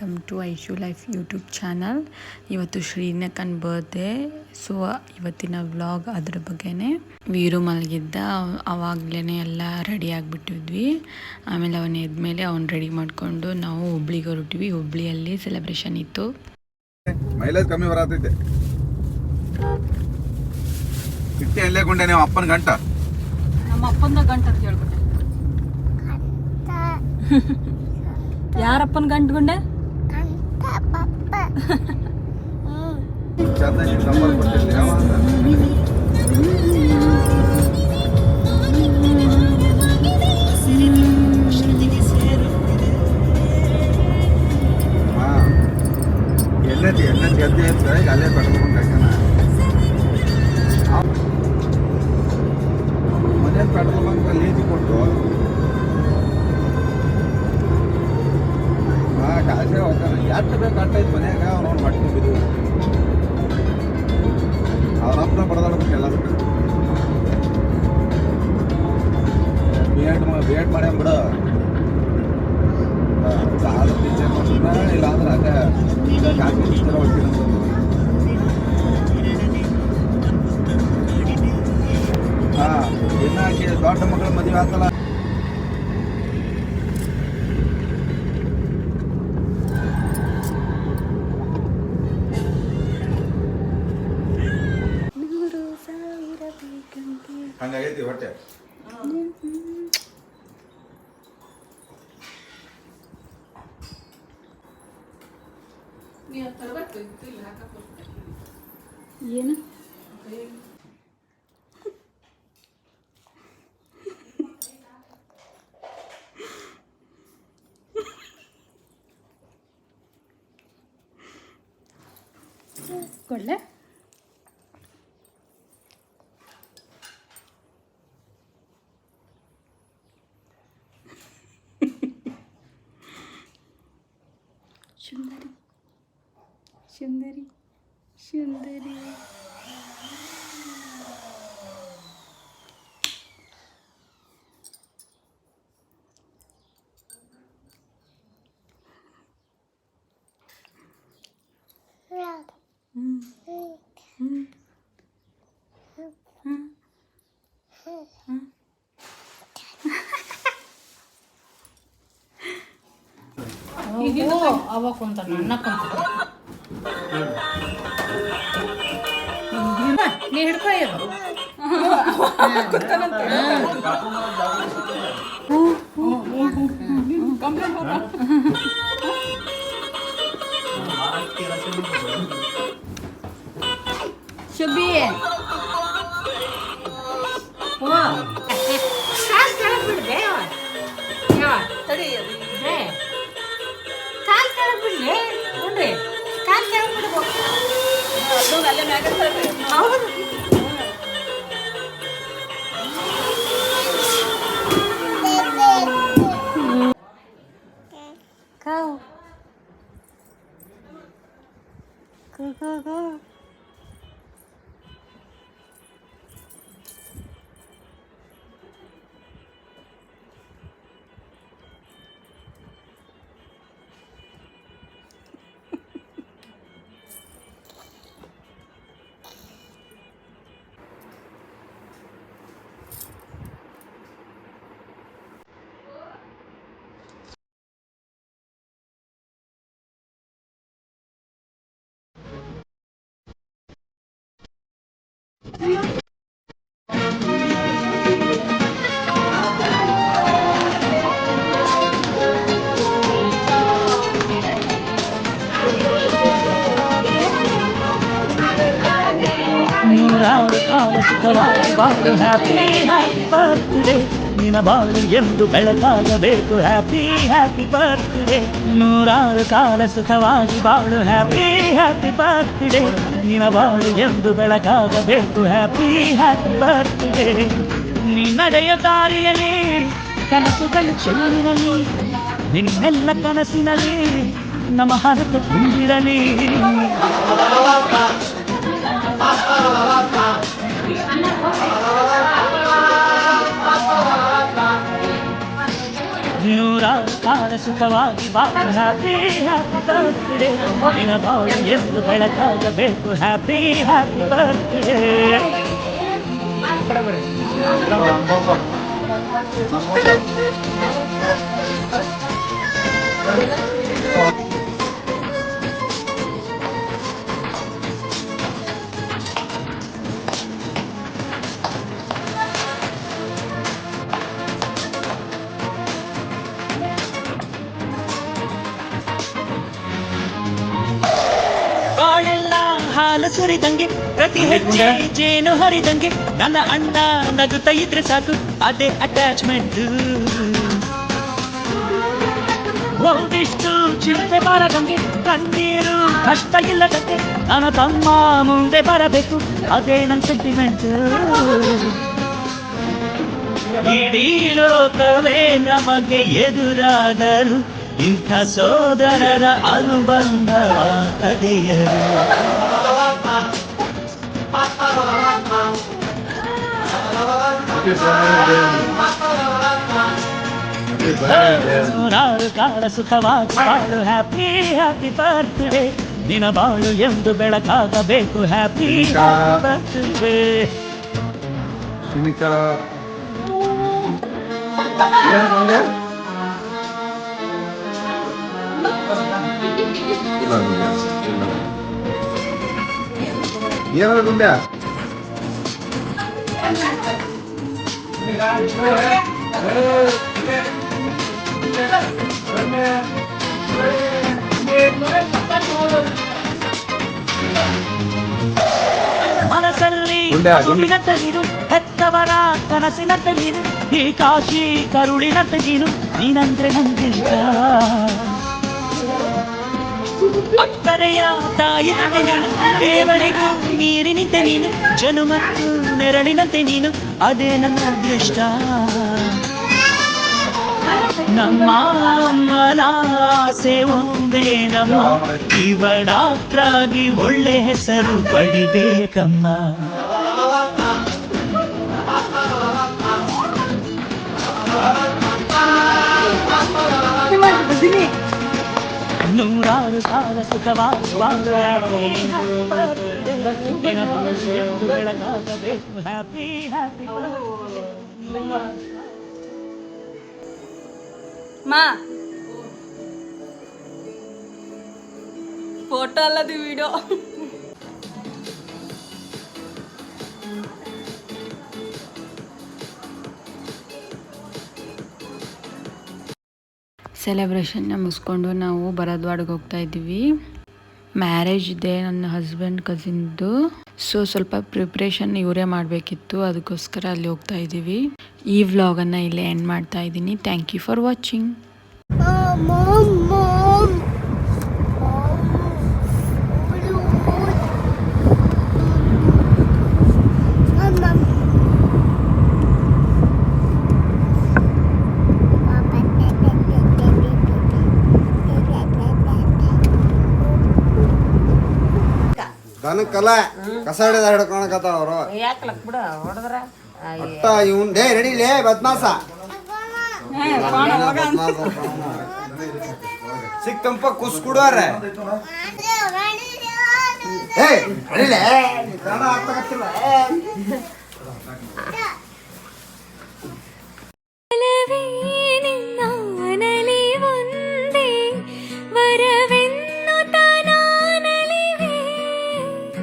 Welcome to Aishu life YouTube channel. ಇವತ್ತು ಶ್ರೀನಕನ್ birthday, so ಇವತ್ತಿನ ವ್ಲಾಗ್ ಅದ್ರ ಬಗ್ಗೆನೇ. ವೀರು ಮಲಗಿದ್ದ, ಅವಾಗ್ಲೇ ಎಲ್ಲ ರೆಡಿ ಆಗಿಬಿಟ್ಟಿದ್ವಿ. ಆಮೇಲೆ ಅವನು ಎದ್ಮೇಲೆ ಅವ್ನು ರೆಡಿ ಮಾಡಿಕೊಂಡು ನಾವು ಹುಬ್ಳಿಗೆ ಹೊರಟಿವಿ. ಹುಬ್ಳಿಯಲ್ಲಿ ಸೆಲೆಬ್ರೇಷನ್ ಇತ್ತು. ಮೈಲೇಜ್ ಕಮ್ಮಿ ಬರತೈತೆ. ಇಟ್ಟೆ ಎಲ್ಲೇ ಕೊಂಡೆ ನೀವು ಅಪ್ಪನ ಗಂಟ? ನಮ್ಮ ಅಪ್ಪನ ಗಂಟ ಅಂತ ಹೇಳ್ಬಿಟ್ಟೆ. ಯಾರಪ್ಪನ ಗಂಟುಗೊಂಡೆ? ಎಲ್ಲ ಗದ್ದೆ ಈಗ ಅಲ್ಲೇ ಪೆಟ್ರೋಲ್ ಹಾಕೋಣ. ಮನೆ ಪೆಟ್ರೋಲ್ ಬಂಕ್ ಲೀಜ್ ಕೊಟ್ಟು ಕಾಸೆ ಹೋಗ್ತಾನೆ. ಎಷ್ಟು ಬೇಕು ಅಟ್ಟೈತೆ ಮನ್ಯಾಗ ಅವ್ನು ಮಟ್ಟಿ ಬಿದ್ದು ಅವ್ರಪ್ಪನ ಬಡದಾಡ್ಬೇಕೆಲ್ಲ. ಬಿ ಎಡ್ ಮಾಡ್ಯಾನ ಬಿಡು. ಆದ್ರೆ ಟೀಚರ್ ಮಾಡ್ತಾನ, ಇಲ್ಲ ಅಂದ್ರೆ ಅದೇ ಕಾಸು ಟೀಚರ್ ಹೋಗ್ತೀನಿ ಅಂತ. ಇನ್ನಾಕಿ ದೊಡ್ಡ ಮಕ್ಕಳ ಮದುವೆ ಆಗ್ತಲ್ಲ. ಹಂಗಾಗೈತಿ ಹೊಟ್ಟೆ. ಏನು ಕೊಡ್ಲೆ? ಸುಂದರಿ ಸುಂದರಿ ಸುಂದರಿ. ಅವ ಕುಂತ ಅಣ್ಣ ಕುಂತ ನೀ ಹಿಡ್ಕೊಯ್ಯ ಶುಭಿ ಹ್ಯಾಪಿ ಹ್ಯಾಪಿ ಬರ್ತ್ಡೇ ನಿನ್ನ ಬಾಳು ಎಂದು ಬೆಳಕಾಗಬೇಕು. ಹ್ಯಾಪಿ ಹ್ಯಾಪಿ ಬರ್ತ್ಡೇ ನೂರಾರು ಕಾಲ ಸುಖವಾಗಿ ಬಾಳು. ಹ್ಯಾಪಿ ಹ್ಯಾಪಿ ಬರ್ತ್ಡೇ ನಿನ್ನ ಬಾಳು ಎಂದು ಬೆಳಕಾಗಬೇಕು. Happy happy birthday. ನೀ ನಡೆಯ ದಾರಿಯಲ್ಲಿ ಕನಸುಗಳು ಚೆಲ್ಲಿರಲಿ, ನಿನ್ನೆಲ್ಲ ಕನಸಿನಲ್ಲಿ ನಮ್ಮ ಹರಕೆ ತುಂಬಿರಲಿ. ನೂರಾರು ಕಾಲ ಸುಖವಾಗಿ ಬಾಳು ಹ್ಯಾಪಿ ಹ್ಯಾಪಿ ಬರ್ತ್ಡೇ ನಿನ ಬಾಳು ಎಂದು ಬೆಳಕಾಗಬೇಕು ಹ್ಯಾಪಿ ಹ್ಯಾಪಿ ಬರ್ತ್ಡೇ. ಬಾಳೆಲ್ಲ ಹಾಲು ಸುರಿದಂಗೆ ಪ್ರತಿ ಹೆಜ್ಜೆ ಜೇನು ಹರಿದಂಗೆ ನನ್ನ ಅಣ್ಣ ನಗುತ್ತಾ ಇದ್ರೆ ಸಾಕು ಅದೇ ಅಟ್ಯಾಚ್ಮೆಂಟ್. ಒಂದಿಷ್ಟು ಚಿಂತೆ ಬಾರದಂಗೆ ಕಣ್ಣೀರು ಕಷ್ಟ ಇಲ್ಲದಂಗೆ ನನ್ನ ತಮ್ಮ ಮುಂದೆ ಬರಬೇಕು ಅದೇ ನನ್ನ ಸೆಂಟಿಮೆಂಟ್. ಇಡೀ ಲೋಕವೇ ನಮಗೆ ಎದುರಾದರು ಇಂಥ ಸೋದರರ ಅನುಬಂಧ ಅದೇಯರು. ನೂರಾರು ಕಾಲ ಸುಖವಾಗಿ ಬಾಳು ಹ್ಯಾಪಿ ಹ್ಯಾಪಿ ಬರ್ತ್ಡೇ ನಿನ ಬಾಳು ಎಂದು ಬೆಳಕಾಗಬೇಕು ಹ್ಯಾಪಿ ಬರ್ತ್ಡೇ. ಏನಾದ್ರು ಗುಂಡ್ಯಾ ಮನಸ್ಸಲ್ಲಿ ಗುಂಡಿನಂತೆ ನೀನು ಹೆತ್ತವರ ಕನಸಿನಂತೆ ನೀನು ಈ ಕಾಶಿ ಕರುಳಿನಂತೆ ನೀನು ನೀನಂದ್ರೆ ನಂಗಿಂತ ಅಕ್ಕರೆಯ ತಾಯಿನಂತೆ ನೀನು ದೇವರಿಗೂ ಮೀರಿ ನಿಂತೆ ನೀನು ಜನುಮತ್ತು ನೆರಳಿನಂತೆ ನೀನು ಅದೇ ನನ್ನ ಅದೃಷ್ಟ. ನಮ್ಮ ಅಮ್ಮನ ಆಸೆ ಒಂದೇ ನಮ್ಮ ಇವ ಡಾಕ್ಟ್ರಾಗಿ ಒಳ್ಳೆ ಹೆಸರು ಪಡಿಬೇಕಮ್ಮ. ನೂರಾರು ಕಾಲ ಸುಖವಾಗಿ ಬೆಳಕಾಗಬೇಕು ಹ್ಯಾಪಿ ಹ್ಯಾಪಿ. ಮಾ ಫೋಟೋ ಅಲ್ಲದು ವಿಡಿಯೋ. ಸೆಲೆಬ್ರೇಷನ್ನ ಮುಗಿಸ್ಕೊಂಡು ನಾವು ಭರದ್ವಾಡ್ಗೆ ಹೋಗ್ತಾ ಇದ್ದೀವಿ. ಮ್ಯಾರೇಜ್ ಇದೆ ನನ್ನ ಹಸ್ಬೆಂಡ್ ಕಸಿನ್ದು. ಸೊ ಸ್ವಲ್ಪ ಪ್ರಿಪ್ರೇಷನ್ ಇವರೇ ಮಾಡಬೇಕಿತ್ತು, ಅದಕ್ಕೋಸ್ಕರ ಅಲ್ಲಿ ಹೋಗ್ತಾ ಇದ್ದೀವಿ. ಈ ವ್ಲಾಗನ್ನು ಇಲ್ಲೇ ಎಂಡ್ ಮಾಡ್ತಾ ಇದ್ದೀನಿ. Thank you for watching. ದನಕ್ಕಲ್ಲ ಕಸ ಹಿಡಿದ ಹಿಡ್ಕೊಳಕತ್ತಾವ ಅವರು. ಒಟ್ಟ ಇವನ್ ಡೇ ರೆಡಿಲೇ ಬದ್ಮಾಸ ಸಿಕ್ಕಂಪ ಕುಸ್ ಕುಡುವಾರ. ಏ ರೆಡಿಲೇ